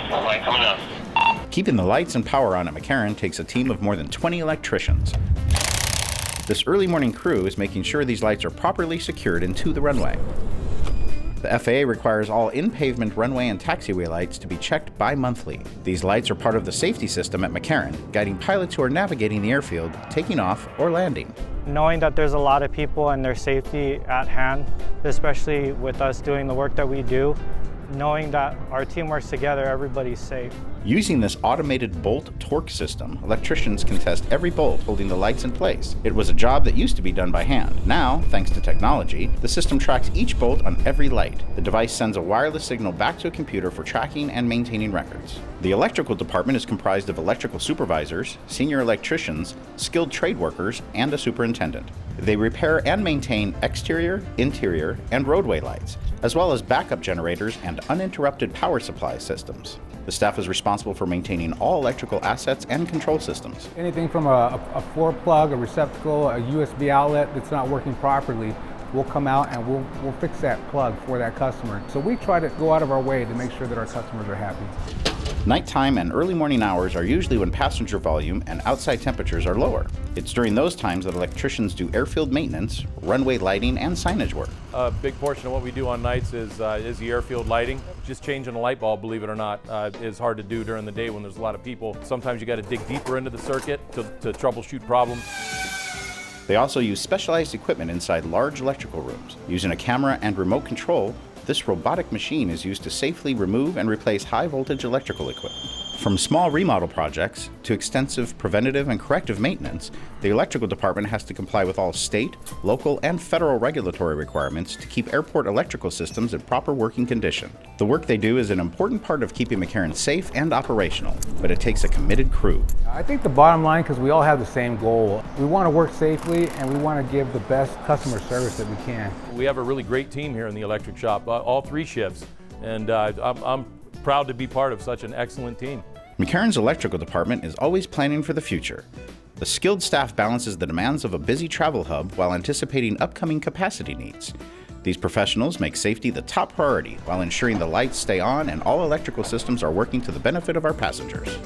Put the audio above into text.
Light coming up. Keeping the lights and power on at McCarran takes a team of more than 20 electricians. This early morning crew is making sure these lights are properly secured into the runway. The FAA requires all in-pavement runway and taxiway lights to be checked bi-monthly. These lights are part of the safety system at McCarran, guiding pilots who are navigating the airfield, taking off or landing. Knowing that there's a lot of people and their safety at hand, especially with us doing the work that we do, knowing that our team works together, everybody's safe. Using this automated bolt torque system, electricians can test every bolt holding the lights in place. It was a job that used to be done by hand. Now, thanks to technology, the system tracks each bolt on every light. The device sends a wireless signal back to a computer for tracking and maintaining records. The electrical department is comprised of electrical supervisors, senior electricians, skilled trade workers, and a superintendent. They repair and maintain exterior, interior, and roadway lights, as well as backup generators and uninterrupted power supply systems. The staff is responsible for maintaining all electrical assets and control systems. Anything from a floor plug, a receptacle, a USB outlet that's not working properly, we'll come out and we'll fix that plug for that customer. So we try to go out of our way to make sure that our customers are happy. Nighttime and early morning hours are usually when passenger volume and outside temperatures are lower. It's during those times that electricians do airfield maintenance, runway lighting, and signage work. A big portion of what we do on nights is the airfield lighting. Just changing a light bulb, believe it or not, is hard to do during the day when there's a lot of people. Sometimes you got to dig deeper into the circuit to troubleshoot problems. They also use specialized equipment inside large electrical rooms. Using a camera and remote control, this robotic machine is used to safely remove and replace high-voltage electrical equipment. From small remodel projects to extensive preventative and corrective maintenance, the electrical department has to comply with all state, local, and federal regulatory requirements to keep airport electrical systems in proper working condition. The work they do is an important part of keeping McCarran safe and operational, but it takes a committed crew. I think the bottom line, because we all have the same goal, we want to work safely and we want to give the best customer service that we can. We have a really great team here in the electric shop, all three shifts, and I'm proud to be part of such an excellent team. McCarran's electrical department is always planning for the future. The skilled staff balances the demands of a busy travel hub while anticipating upcoming capacity needs. These professionals make safety the top priority while ensuring the lights stay on and all electrical systems are working to the benefit of our passengers.